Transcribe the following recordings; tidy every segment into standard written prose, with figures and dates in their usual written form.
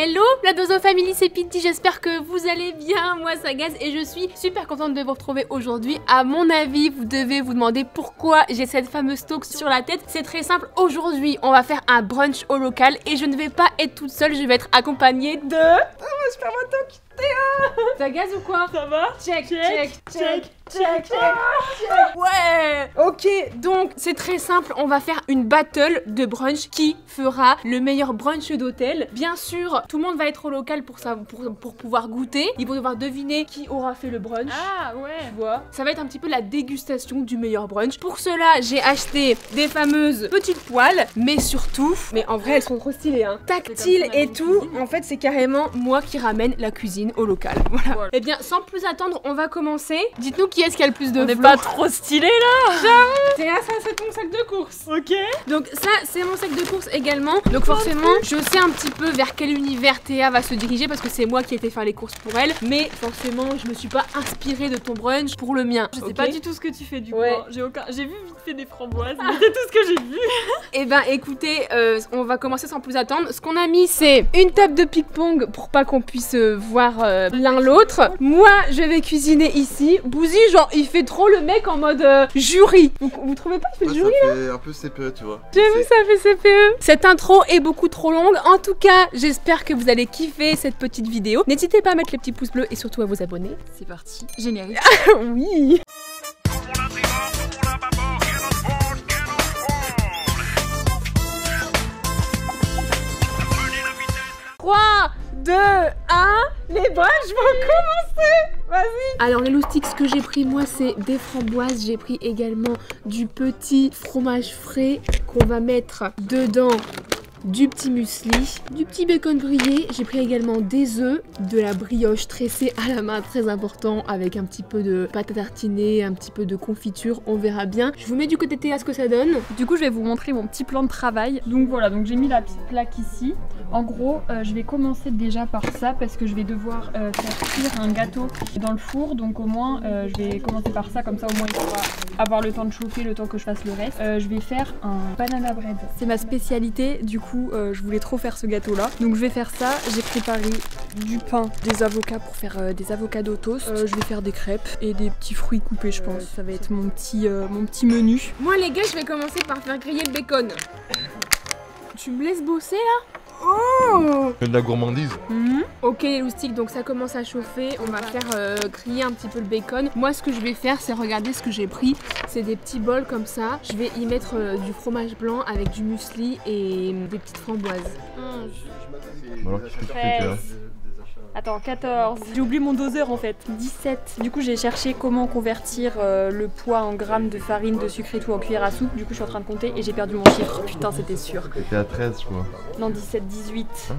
Hello la Dozo Family, c'est Pitty, j'espère que vous allez bien, moi ça Gaz et je suis super contente de vous retrouver aujourd'hui. À mon avis, vous devez vous demander pourquoi j'ai cette fameuse toque sur la tête. C'est très simple, aujourd'hui on va faire un brunch au local et je ne vais pas être toute seule, je vais être accompagnée de... Oh, je perds ma toque. Ça Gaz ou quoi? Ça va? Check. Ouais. Ok, donc c'est très simple, on va faire une battle de brunch qui fera le meilleur brunch d'hôtel. Bien sûr, tout le monde va être au local pour pouvoir goûter. Ils vont devoir deviner qui aura fait le brunch. Ah ouais. Tu vois, ça va être un petit peu la dégustation du meilleur brunch. Pour cela, j'ai acheté des fameuses petites poêles, mais surtout, mais en vrai elles sont trop stylées hein. Tactile et tout, cuisine. En fait c'est carrément moi qui ramène la cuisine au local. Voilà. Et bien sans plus attendre, on va commencer. Dites-nous qui est-ce qui a le plus de flow. On n'est pas trop stylé là. J'avoue. Ça c'est ton sac de course. Ok. Donc ça c'est mon sac de course également. Donc forcément je sais un petit peu vers quel univers Théa va se diriger parce que c'est moi qui ai été faire les courses pour elle. Mais forcément je me suis pas inspirée de ton brunch pour le mien. Je sais pas du tout ce que tu fais du coup. J'ai vu vite fait des framboises, mais c'est tout ce que j'ai vu. Et ben écoutez, on va commencer sans plus attendre. Ce qu'on a mis c'est une table de ping-pong pour pas qu'on puisse voir l'un l'autre. Moi je vais cuisiner ici. Bouzy genre il fait trop le mec en mode jury. Vous trouvez pas qu'il fait le jury là? Ça fait un peu CPE tu vois. J'avoue ça fait CPE. Cette intro est beaucoup trop longue. En tout cas j'espère que vous allez kiffer cette petite vidéo. N'hésitez pas à mettre les petits pouces bleus et surtout à vous abonner. C'est parti. Générique. Oui. 3, 2, 1, les brunchs vont commencer. Vas-y. Alors les loustiques, ce que j'ai pris moi c'est des framboises. J'ai pris également du petit fromage frais qu'on va mettre dedans. Du petit muesli, du petit bacon grillé, j'ai pris également des œufs, de la brioche tressée à la main, très important, avec un petit peu de pâte à tartiner, un petit peu de confiture, on verra bien. Je vous mets du côté Théa ce que ça donne. Du coup je vais vous montrer mon petit plan de travail. Donc voilà, donc j'ai mis la petite plaque ici. En gros, je vais commencer déjà par ça parce que je vais devoir faire cuire un gâteau dans le four. Donc au moins, je vais commencer par ça, comme ça au moins il pourra avoir le temps de chauffer, le temps que je fasse le reste. Je vais faire un banana bread. C'est ma spécialité, du coup je voulais trop faire ce gâteau là. Donc je vais faire ça, j'ai préparé du pain, des avocats pour faire des avocados toast. Je vais faire des crêpes et des petits fruits coupés je pense. Ça va être mon petit menu. Moi les gars, je vais commencer par faire griller le bacon. Tu me laisses bosser là? Oh! De la gourmandise. Ok les loustiques, donc ça commence à chauffer. On va faire griller un petit peu le bacon. Moi ce que je vais faire c'est regarder ce que j'ai pris. C'est des petits bols comme ça. Je vais y mettre du fromage blanc avec du muesli et des petites framboises. Alors qu'est-ce que tu fais là? Attends, 14. J'ai oublié mon doseur en fait. 17. Du coup, j'ai cherché comment convertir le poids en grammes de farine, de sucre et tout en cuillère à soupe. Du coup, je suis en train de compter et j'ai perdu mon chiffre. Putain, c'était sûr. T'étais à 13, je crois. Non, 17, 18. Hein?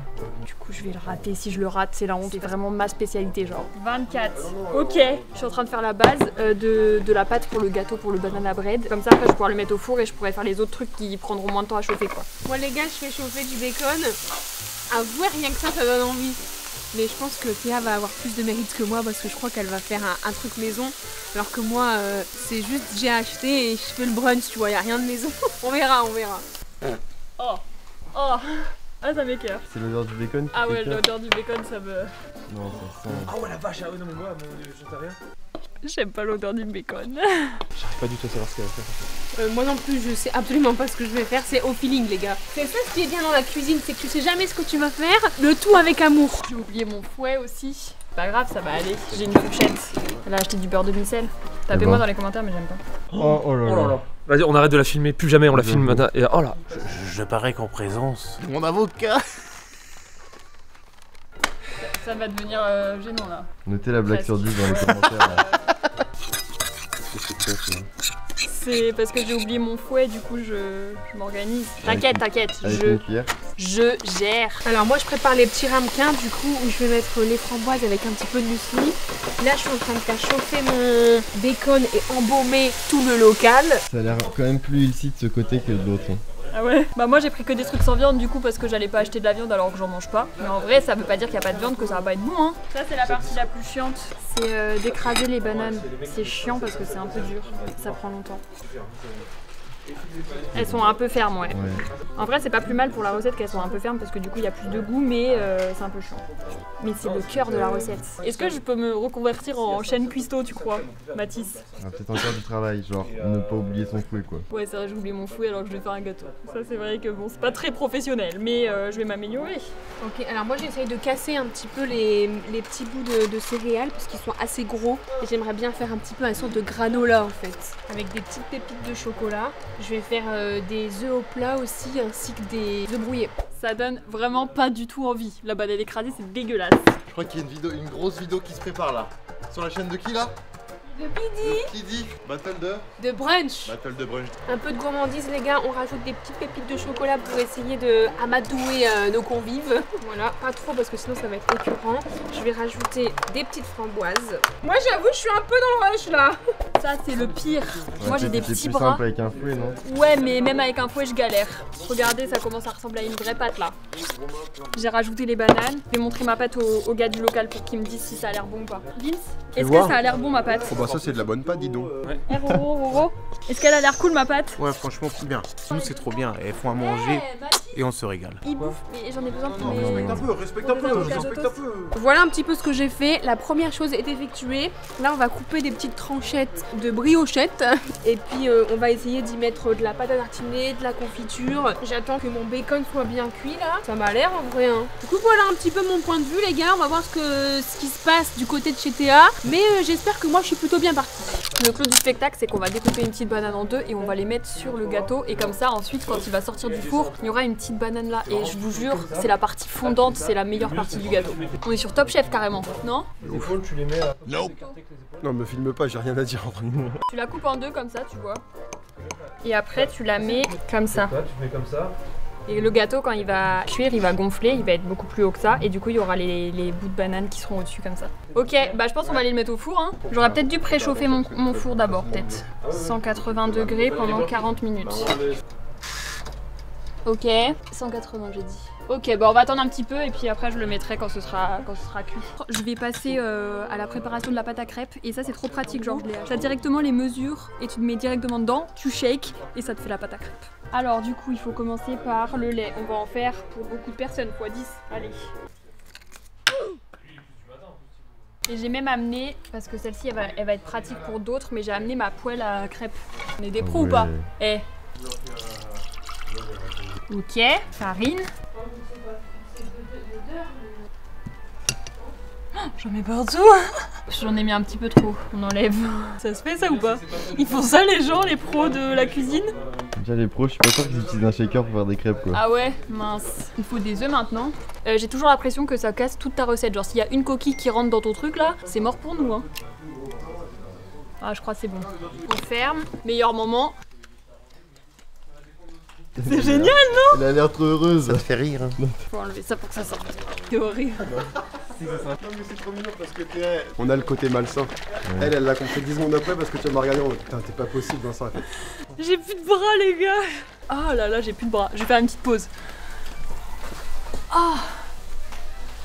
Du coup, je vais le rater. Si je le rate, c'est la honte. C'est vraiment ma spécialité, genre. 24. Ok. Je suis en train de faire la base de la pâte pour le gâteau, pour le banana bread. Comme ça, après, je vais pouvoir le mettre au four et je pourrai faire les autres trucs qui prendront moins de temps à chauffer, quoi. Moi, les gars, je fais chauffer du bacon. Avouez, rien que ça donne envie. Mais je pense que Théa va avoir plus de mérite que moi parce que je crois qu'elle va faire un truc maison. Alors que moi, c'est juste j'ai acheté et je fais le brunch, tu vois, y a rien de maison. On verra. Oh. Ah, ça m'écoeure. C'est l'odeur du bacon qui Ah ouais, t'écoeure? l'odeur du bacon, ça me... Non, ça sent... Ah ouais la vache, ah ouais non mais moi, je sais rien. J'aime pas l'odeur du bacon. J'arrive pas du tout à savoir ce qu'elle va faire en fait. Moi non plus, je sais absolument pas ce que je vais faire, c'est au feeling les gars. C'est ça ce qui est bien dans la cuisine, c'est que tu sais jamais ce que tu vas faire, le tout avec amour. J'ai oublié mon fouet aussi. Pas grave, ça va aller. J'ai une fourchette. Elle a acheté du beurre de micelle. Tapez-moi dans les commentaires, mais j'aime pas. Oh là là. Vas-y, on arrête de la filmer, plus jamais on la filme maintenant. Et oh là. Je parais qu'en présence. Mon avocat. Ça va devenir gênant là. Notez la blague sur 10 dans les commentaires. Là. C'est parce que j'ai oublié mon fouet, du coup je m'organise. T'inquiète, Avec une cuillère. je gère. Alors moi je prépare les petits ramequins du coup où je vais mettre les framboises avec un petit peu de muesli. Là je suis en train de faire chauffer mon bacon et embaumer tout le local. Ça a l'air quand même plus illicite de ce côté que de l'autre. Ah ouais? Bah moi j'ai pris que des trucs sans viande du coup parce que j'allais pas acheter de la viande alors que j'en mange pas. Mais en vrai ça veut pas dire qu'il y a pas de viande que ça va pas être bon hein. Ça c'est la partie la plus chiante. C'est d'écraser les bananes. C'est chiant parce que c'est un peu dur. Ça prend longtemps. Elles sont un peu fermes, ouais. En vrai, c'est pas plus mal pour la recette qu'elles soient un peu fermes parce que du coup, il y a plus de goût, mais c'est un peu chiant. Mais c'est le cœur de la recette. Est-ce que je peux me reconvertir en chaîne cuistot, tu crois, Mathis? Peut-être encore du travail, genre ne pas oublier son fouet quoi. Ouais, c'est vrai, j'ai oublié mon fouet alors que je vais faire un gâteau. Ça, c'est vrai que bon, c'est pas très professionnel, mais je vais m'améliorer. Ok, alors moi j'essaye de casser un petit peu les petits bouts de céréales parce qu'ils sont assez gros et j'aimerais bien faire un petit peu une sorte de granola en fait. Avec des petites pépites de chocolat. Je vais faire des œufs au plat aussi ainsi que des œufs brouillés. Ça donne vraiment pas du tout envie. La banane écrasée, c'est dégueulasse. Je crois qu'il y a une grosse vidéo qui se prépare là. Sur la chaîne de qui là? De midi. Kiddy. Battle de brunch. Battle de brunch. Un peu de gourmandise les gars, on rajoute des petites pépites de chocolat pour essayer de amadouer nos convives. Voilà, pas trop parce que sinon ça va être récurrent. Je vais rajouter des petites framboises. Moi j'avoue je suis un peu dans le rush là. Ça c'est le pire. Moi j'ai des petits plus bras. simple avec un fouet, non? Ouais, mais même avec un fouet je galère. Regardez, ça commence à ressembler à une vraie pâte là. J'ai rajouté les bananes. Je vais montrer ma pâte au gars du local pour qu'il me dise si ça a l'air bon ou pas. Vince, est-ce que ça a l'air bon ma pâte? Oh bah ça c'est de la bonne pâte dis donc. Est-ce qu'elle a l'air cool ma pâte? Ouais, franchement, c'est bien. Nous, c'est trop bien. Elles font à manger et on se régale. Il bouffe, mais j'en ai besoin pour mes... Respecte un peu. Voilà un petit peu ce que j'ai fait. La première chose est effectuée. Là on va couper des petites tranchettes de briochettes. Et puis on va essayer d'y mettre de la pâte à tartiner, de la confiture. J'attends que mon bacon soit bien cuit là. Ça m'a l'air en vrai hein. Du coup voilà un petit peu mon point de vue les gars. On va voir ce qui se passe du côté de chez Théa. Mais j'espère que moi je suis plutôt bien partie. Le clou du spectacle c'est qu'on va découper une petite banane en deux et on va les mettre sur le gâteau. Et comme ça ensuite quand il va sortir du four, il y aura une petite banane là. Et je vous jure, c'est la partie fondante, c'est la meilleure partie du gâteau. On est sur Top Chef carrément, non? Les épaules, tu les mets à. Non, me filme pas, j'ai rien à dire entre nous. Tu la coupes en deux comme ça, tu vois. Et après tu la mets comme ça. Toi, tu mets comme ça. Et le gâteau quand il va cuire, il va gonfler, il va être beaucoup plus haut que ça. Et du coup il y aura les bouts de banane qui seront au-dessus comme ça. Ok, bah je pense qu'on va aller le mettre au four hein. J'aurais peut-être dû préchauffer mon four d'abord peut-être. 180 degrés pendant 40 minutes. Ok, 180 j'ai dit. Ok, bah on va attendre un petit peu et puis après je le mettrai quand ce sera cuit. Je vais passer à la préparation de la pâte à crêpes et ça c'est trop pratique, genre tu as directement les mesures et tu te mets directement dedans, tu shakes et ça te fait la pâte à crêpes. Alors du coup il faut commencer par le lait, on va en faire pour beaucoup de personnes, x 10, allez. Et j'ai même amené, parce que celle-ci elle va être pratique pour d'autres, mais j'ai amené ma poêle à crêpes. On est des pros ou pas? Eh. Ok, farine. Oh, j'en mets partout. J'en ai mis un petit peu trop, on enlève. Ça se fait ça ou pas? Ils font ça les gens, les pros de la cuisine? Déjà les pros, je suis pas sûr qu'ils utilisent un shaker pour faire des crêpes quoi. Ah ouais, mince. Il faut des œufs maintenant. J'ai toujours l'impression que ça casse toute ta recette. Genre s'il y a une coquille qui rentre dans ton truc là, c'est mort pour nous hein. Ah je crois que c'est bon. On ferme, meilleur moment. C'est génial non? Elle a l'air trop heureuse. Ça te fait rire. Hein. Faut enlever ça pour que ça sorte. C'est horrible. Non mais c'est trop mignon parce que on a le côté malsain. Ouais. Elle l'a compris 10 secondes après parce que tu m'as regardé en mode putain t'es pas possible Vincent en fait. J'ai plus de bras les gars. Oh là là j'ai plus de bras. Je vais faire une petite pause. Ah.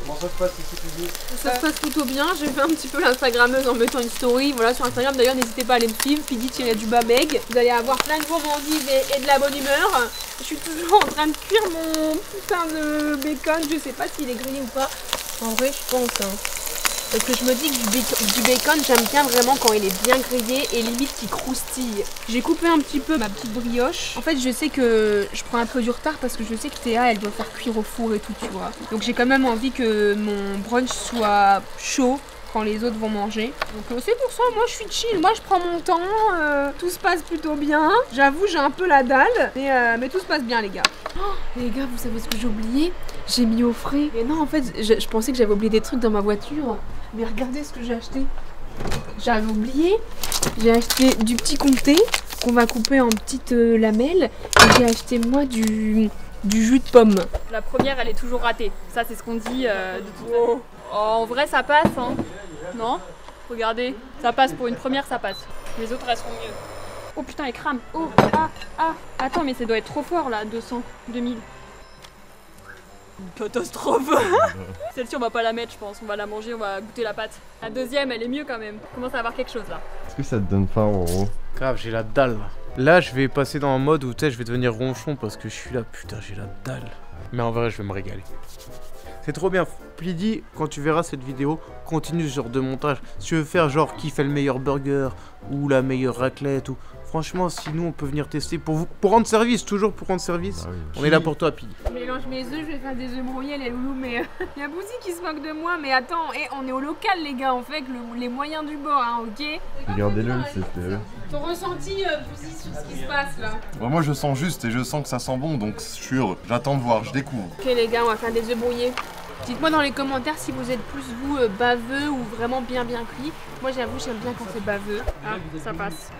Comment ça se passe ici Kiddy? Ça se passe plutôt bien, j'ai fait un petit peu l'instagrammeuse en mettant une story, voilà sur Instagram d'ailleurs n'hésitez pas à aller me suivre, Pidi-du-bas-meg. Vous allez avoir plein de gourmandises et de la bonne humeur. Je suis toujours en train de cuire mon putain de bacon, je sais pas s'il est grillé ou pas. En vrai je pense hein. Parce que je me dis que du bacon j'aime bien vraiment quand il est bien grillé et limite qu'il croustille. J'ai coupé un petit peu ma petite brioche. En fait je sais que je prends un peu du retard parce que je sais que Théa elle doit faire cuire au four et tout tu vois. Donc j'ai quand même envie que mon brunch soit chaud quand les autres vont manger. Donc c'est pour ça, moi je suis chill, moi je prends mon temps, tout se passe plutôt bien. J'avoue j'ai un peu la dalle, mais tout se passe bien les gars. Oh, les gars, vous savez ce que j'ai oublié? J'ai mis au frais. Mais non en fait, je pensais que j'avais oublié des trucs dans ma voiture. Mais regardez ce que j'ai acheté. J'avais oublié, j'ai acheté du petit comté qu'on va couper en petites lamelles. Et j'ai acheté moi du jus de pomme. La première elle est toujours ratée, ça c'est ce qu'on dit de toute façon. Oh, en vrai ça passe hein. Non? Regardez, ça passe pour une première, ça passe. Les autres elles seront mieux. Oh putain elle crame. Oh ah. Attends mais ça doit être trop fort là, 200, 2000. Une catastrophe. Celle-ci on va pas la mettre je pense, on va la manger, on va goûter la pâte. La deuxième elle est mieux quand même, on commence à avoir quelque chose là. Est-ce que ça te donne faim en gros? Grave, j'ai la dalle. Là, je vais passer dans un mode où, tu sais, je vais devenir ronchon parce que je suis là, putain, j'ai la dalle. Mais en vrai, je vais me régaler. C'est trop bien. Plidi, quand tu verras cette vidéo, continue ce genre de montage. Si tu veux faire genre qui fait le meilleur burger ou la meilleure raclette ou... Franchement, si nous on peut venir tester pour rendre service, toujours pour rendre service, ah oui. On est là pour toi, Pili. Je mélange mes œufs, je vais faire des œufs brouillés, les loulous, mais il y a Bouzy qui se moque de moi, mais attends, on est au local, les gars, on fait avec les moyens du bord, hein, ok? Regardez-le, c'est ton ressenti, Bouzy, sur ce qui se passe là? Bah, moi je sens juste et je sens que ça sent bon, donc sûr, j'attends de voir, je découvre. Ok les gars, on va faire des œufs brouillés. Dites-moi dans les commentaires si vous êtes plus vous baveux ou vraiment bien cuit. Moi j'avoue, j'aime bien quand c'est baveux. Ah, ça passe.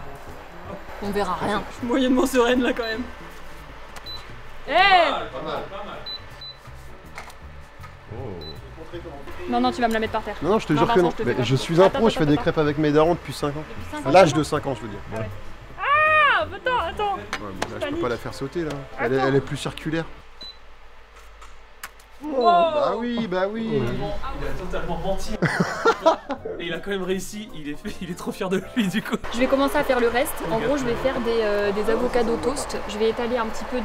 On verra rien. Je suis moyennement sereine là quand même. Hey, Pas mal. Non, non, tu vas me la mettre par terre. Non, je te Non, jure que non. Vincent, je te Mais fais je pas. suis un Attends, pro, je fais des attends. crêpes avec mes darons depuis 5 ans. Depuis 5 ans, L'âge de 5 ans, je veux dire. Ah ouais. Ah, attends. Ouais, mais là, je peux Panique. pas la faire sauter là. Attends. Elle est plus circulaire. Wow. Bah oui, bah oui. Il a totalement menti. Et il a quand même réussi, il est trop fier de lui du coup. Je vais commencer à faire le reste. En gros, je vais faire des avocados toast. Je vais étaler un petit peu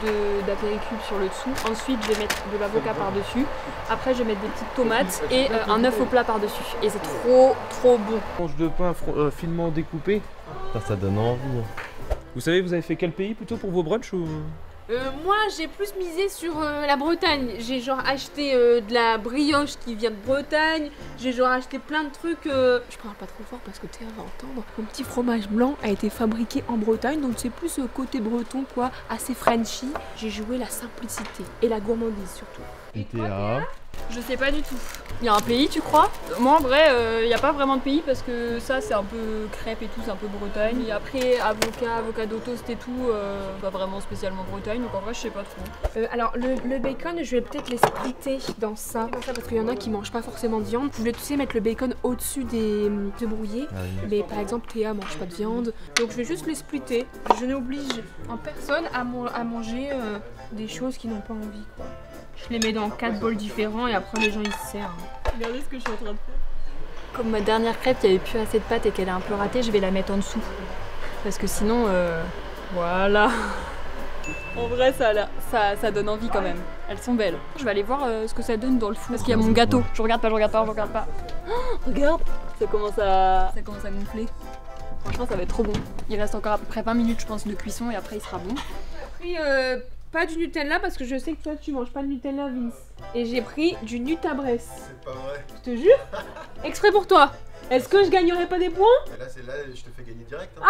d'apéricube sur le dessous. Ensuite, je vais mettre de l'avocat par-dessus. Après, je vais mettre des petites tomates et un œuf au plat par-dessus. Et c'est trop bon. Tranche de pain finement découpé. Ça donne envie. Vous savez, vous avez fait quel pays plutôt pour vos brunchs ou... moi j'ai plus misé sur la Bretagne. J'ai genre acheté de la brioche qui vient de Bretagne. J'ai genre acheté plein de trucs. Je parle pas trop fort parce que Théa va entendre. Mon petit fromage blanc a été fabriqué en Bretagne, donc c'est plus côté breton quoi, assez Frenchy. J'ai joué la simplicité et la gourmandise surtout. Et Théa? Je sais pas du tout. Il y a un pays, tu crois? Moi, en vrai, il n'y a pas vraiment de pays parce que ça, c'est un peu crêpe et tout, c'est un peu Bretagne. Et après, avocado toast et tout, pas vraiment spécialement Bretagne, donc en vrai, je sais pas trop. Alors le bacon, je vais peut-être les splitter dans ça, parce qu'il y en a qui mangent pas forcément de viande. Je voulais, tu sais, mettre le bacon au-dessus des œufs brouillés. Ah oui. Mais par exemple, Théa mange pas de viande, donc je vais juste les splitter. Je n'oblige en personne à manger des choses qui n'ont pas envie, quoi. Je les mets dans 4 bols différents et après les gens ils se servent. Regardez ce que je suis en train de faire. Comme ma dernière crêpe, il n'y avait plus assez de pâte et qu'elle est un peu ratée, je vais la mettre en dessous. Parce que sinon, voilà. En vrai, ça donne envie quand même. Elles sont belles. Je vais aller voir ce que ça donne dans le four. Parce qu'il y a mon gâteau. Je regarde pas. Oh, regarde, ça commence à gonfler. Franchement, ça va être trop bon. Il reste encore à peu près 20 minutes, je pense, de cuisson et après il sera bon. J'ai pris pas du Nutella parce que je sais que toi tu manges pas de Nutella, Vince. Et j'ai pris du Nutabresse. C'est pas vrai. Je te jure. Exprès pour toi. Est-ce que je gagnerai pas des points? Mais là, je te fais gagner direct. Hein.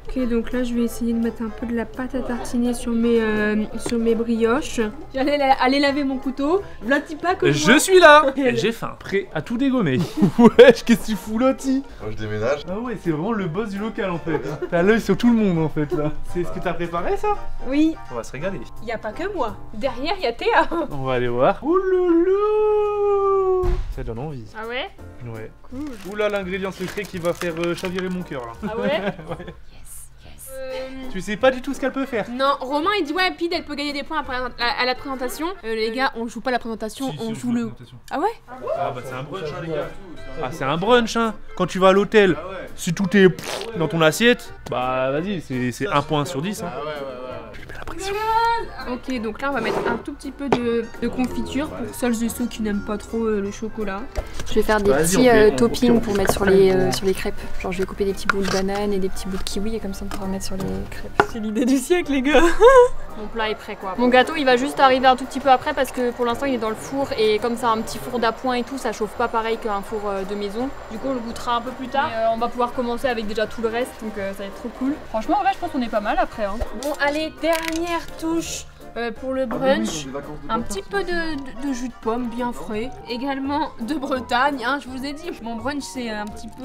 Ok, donc là je vais essayer de mettre un peu de la pâte à tartiner sur mes brioches. J'allais aller laver mon couteau. V'là petit pas comme Je suis là. J'ai faim, prêt à tout dégommer. Wesh, qu'est-ce que tu fous là, Ti? Moi je déménage. Ah ouais, c'est vraiment le boss du local en fait. T'as l'œil sur tout le monde en fait là. C'est ce que t'as préparé ça? Oui, On va se régaler. y a pas que moi. Derrière y a Théa. On va aller voir. Ouloulou. Ça donne envie. Ah ouais? Ouais. Cool. Oula, l'ingrédient secret qui va faire chavirer mon cœur là. Ah ouais? Ouais. Tu sais pas du tout ce qu'elle peut faire. Non, Romain il dit ouais, Pid elle peut gagner des points à la présentation. Les gars, on joue pas la présentation, on joue le. Ah ouais? Ah bah c'est un brunch hein les gars. Ah c'est un brunch hein. Quand tu vas à l'hôtel, si tout est dans ton assiette, bah vas-y, c'est 1 point sur 10 hein. Je mets la pression. Ok, donc là on va mettre un tout petit peu de confiture pour celles et ceux qui n'aiment pas trop le chocolat. Je vais faire des Vas-y, petits on fait- toppings pour mettre sur les crêpes. Genre je vais couper des petits bouts de banane et des petits bouts de kiwi et comme ça on pourra mettre sur les crêpes. C'est l'idée du siècle les gars. Mon plat est prêt quoi. Mon gâteau il va juste arriver un tout petit peu après parce que pour l'instant il est dans le four et comme c'est un petit four d'appoint et tout, ça chauffe pas pareil qu'un four de maison. Du coup on le goûtera un peu plus tard. Mais, on va pouvoir commencer avec déjà tout le reste donc ça va être trop cool. Franchement en vrai je pense qu'on est pas mal après hein. Bon allez, dernière touche pour le brunch. Un petit peu de jus de pomme bien frais. Également de Bretagne, hein, je vous ai dit. Mon brunch c'est un petit peu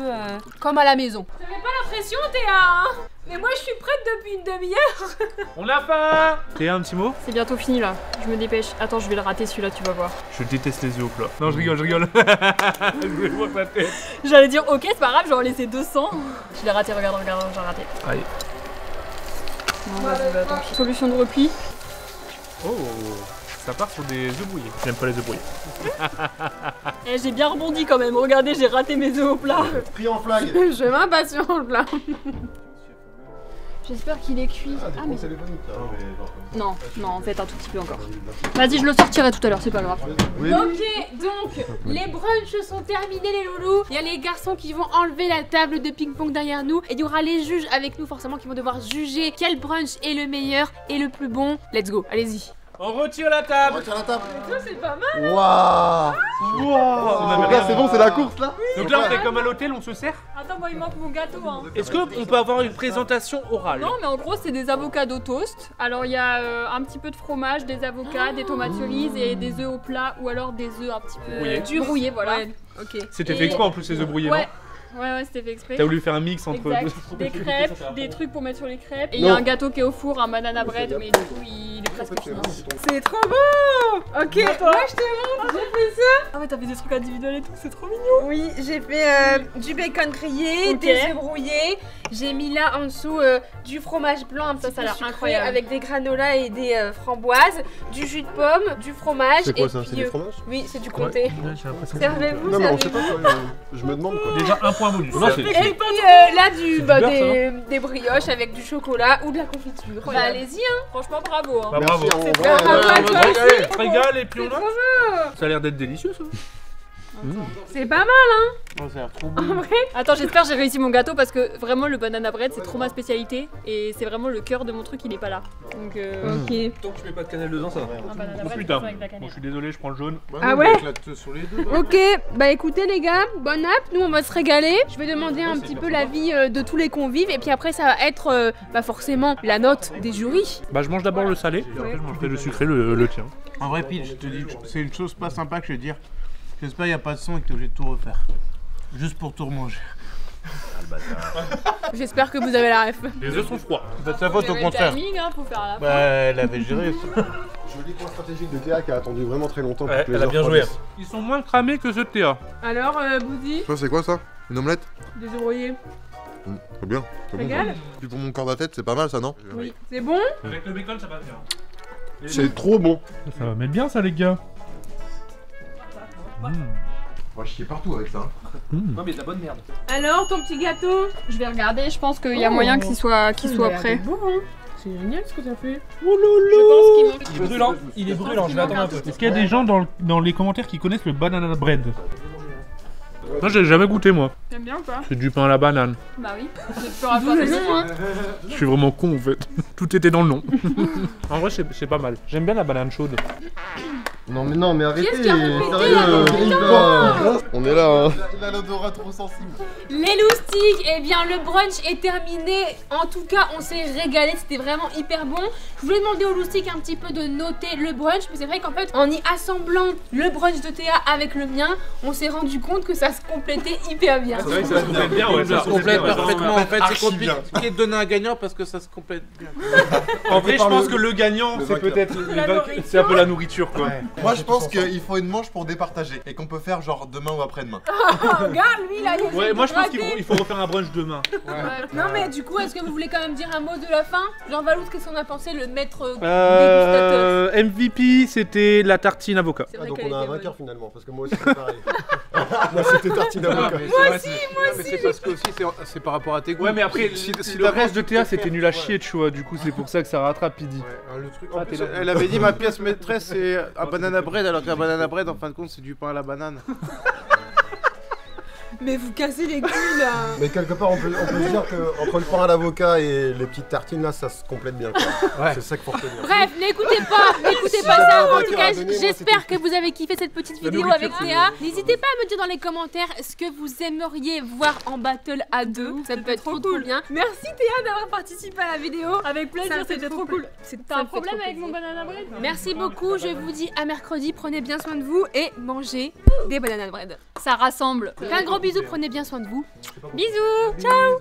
comme à la maison. Ça fait pas l'impression Théa hein. Mais moi je suis prête depuis une demi-heure. On a faim. Théa, un petit mot? C'est bientôt fini là, je me dépêche. Attends je vais le rater celui-là tu vas voir. Je déteste les œufs au plat. Non je rigole. Je vois ta tête. J'allais dire ok c'est pas grave, j'en ai laissé 200. Je l'ai raté, regarde, j'ai raté. Allez. Non, vas-y, tant pis. Solution de repli. Oh, ça part sur des œufs brouillés. J'aime pas les œufs brouillés. Eh, j'ai bien rebondi quand même, regardez, j'ai raté mes œufs au plat. Pris en flag. Je m'impatiente là. J'espère qu'il est cuit. Ah, t'es Ah, mais... téléphonique là. Non, non, en fait un tout petit peu encore. Vas-y, je le sortirai tout à l'heure, c'est pas grave. Oui. Ok, donc les brunchs sont terminés les loulous. Il y a les garçons qui vont enlever la table de ping-pong derrière nous. Et il y aura les juges avec nous forcément qui vont devoir juger quel brunch est le meilleur et le plus bon. Let's go, allez-y. On retire la table. Retire la table. Ça c'est pas mal. Waouh. On Là, c'est bon, c'est la course là. Donc là on fait comme à l'hôtel, on se sert. Attends, moi il manque mon gâteau hein. Est-ce qu'on peut avoir une présentation orale? Non, mais en gros, c'est des avocados toast. Alors, il y a un petit peu de fromage, des avocats, des tomates cerises et des œufs au plat ou alors des œufs un petit peu brouillés, voilà. Ouais, ok. C'était Et- fait exprès en plus ces œufs brouillés, Ouais, non? ouais, c'était fait exprès. T'as voulu faire un mix entre Exact. deux. Des crêpes, des trucs pour mettre sur les crêpes. Et il y a Non. un gâteau qui est au four, un banana bread, mais du coup, il est presque fini. C'est trop beau. Ok, moi je te montre, j'ai fait ça. Ah ouais, t'as fait des trucs individuels et tout, c'est trop mignon. Oui, j'ai fait du bacon grillé, Ok. des œufs brouillés. J'ai mis là en dessous du fromage blanc un petit Ça peu a l'air sucré incroyable. avec des granolas et des framboises, du jus de pomme, du fromage. C'est quoi et ça? puis, C'est du fromage? Oui, c'est du comté. J'ai l'impression. Servez-vous, Non, mais on sait servez-vous. pas, je me demande quoi. Déjà un point bonus. Non, c'est. Et puis là des brioches avec du chocolat ou de la confiture. Bah, allez-y hein. Franchement, bravo. Hein. Bah, bravo. Merci, on bien, va- bravo. On toi aussi. se régale et puis on C'est a. trop beau. Ça a l'air d'être délicieux ça. C'est pas mal. Oh, ça a l'air trop bon. En vrai. Attends, j'espère que j'ai réussi mon gâteau parce que vraiment, le banana bread, c'est trop ma spécialité. Et c'est vraiment le cœur de mon truc, il est pas là. Donc, Ok. Tant que tu mets pas de cannelle dedans, ça va. un banana Oh bread, putain. avec de la Bon, cannelle. je suis désolé, je prends le jaune. Ah ouais? Sur les deux. Ok, bah écoutez les gars, bonne app, nous on va se régaler. Je vais demander un petit peu l'avis de tous les convives et puis après ça va être bah forcément la note des jurys. Bah, je mange d'abord le salé, et après je mangerai le sucré, le tien. En vrai, Pete, je te dis, c'est une chose pas sympa que je vais te dire. J'espère qu'il n'y a pas de son et que t'es obligé de tout refaire. Juste pour tout remanger. J'espère que vous avez la ref. Les œufs sont froids. C'est pas de sa faute au Le contraire. timing, hein, faut faire à la Bah, elle avait géré ça. Joli point stratégique de Théa qui a attendu vraiment très longtemps pour Ouais, que les elle a heures bien joué. refroidissent. Ils sont moins cramés que ceux de Théa. Alors Boudy, Ça, c'est quoi ça? Une omelette? des œufs brouillés. C'est bien. C'est bon. Régal. Puis pour mon corps de tête, c'est pas mal ça, non? Oui. C'est bon? Avec le bacon, ça va bien. C'est trop bon. Ça va mettre bien ça, les gars. On va chier partout avec ça. Non, mais de la bonne merde. Alors ton petit gâteau? Je vais regarder, je pense qu'il y a moyen qu'il soit prêt. Bon, hein. C'est génial ce que t'as fait. Je pense qu'il manque. Il est brûlant, il est brûlant, je vais attendre un peu. Est-ce qu'il y a des gens dans les commentaires qui connaissent le banana bread? Moi j'ai jamais goûté moi. T'aimes bien ou pas? C'est du pain à la banane. Bah oui. Tu feras pas le nom, hein. Je suis vraiment con en fait. Tout était dans le nom. En vrai c'est pas mal. J'aime bien la banane chaude. Non mais arrêtez. Qu'est-ce qu'il y a pour péter, Sérieux, là, on est là, hein. Il a l'odorat trop sensible. Les loustiques, eh bien le brunch est terminé. En tout cas, on s'est régalé, c'était vraiment hyper bon. Je voulais demander aux loustiques un petit peu de noter le brunch, mais c'est vrai qu'en fait, en y assemblant le brunch de Théa avec le mien, on s'est rendu compte que ça se complétait hyper bien. C'est vrai que ça se complète bien, ouais. Ça se complète parfaitement. En fait, c'est Archi bien. compliqué de donner un gagnant parce que ça se complète bien. En vrai, je par pense le- que le gagnant, le c'est vainqueur. peut-être la nourriture. c'est un peu la nourriture quoi. Moi, je pense qu'il faut une manche pour départager et qu'on peut faire genre demain ou après-demain. Regarde, lui, là, il Ouais, moi je pense braqué. qu'il faut refaire un brunch demain. Non, mais du coup, est-ce que vous voulez quand même dire un mot de la fin? Jean Valouz, qu'est-ce qu'on a pensé, le maître dégustateur? MVP, c'était la tartine avocat. C'est Ah, vrai donc qu'elle on a un était bonne. vainqueur finalement, parce que moi aussi c'est pareil. Moi c'était tartine avocat. Moi aussi. Mais c'est parce que aussi c'est par rapport à tes goûts. Ouais, mais après, si le reste de Théa c'était nul à chier, tu vois. Du coup, c'est pour ça que ça rattrape Pidi. Le truc, Ah, en plus, t'es là. elle avait dit ma pièce maîtresse c'est un banana bread alors qu'un banana bread en fin de compte c'est du pain à la banane. Mais vous cassez les couilles là. Mais quelque part on peut se dire que entre le pain à l'avocat et les petites tartines là, ça se complète bien. Quoi. Ouais. C'est ça qu'il faut retenir. Bref, n'écoutez pas j'avais ça. un En tout vainqueur cas, à donner, moi, j'espère c'était que vous avez kiffé cette petite La vidéo nourriture, avec Théa. N'hésitez pas à me dire dans les commentaires ce que vous aimeriez voir en battle à deux. Ça peut être trop bien. Merci Théa d'avoir participé à la vidéo. Avec Ça plaisir, me fait c'était trop trop cool. C'est- ça T'as me un fait problème trop avec mon plaisir. banana bread? Merci beaucoup. Je vous dis à mercredi. Prenez bien soin de vous et mangez des bananes bread. Ça rassemble. Un gros bisou. Prenez bien soin de vous. Bisous. Ciao.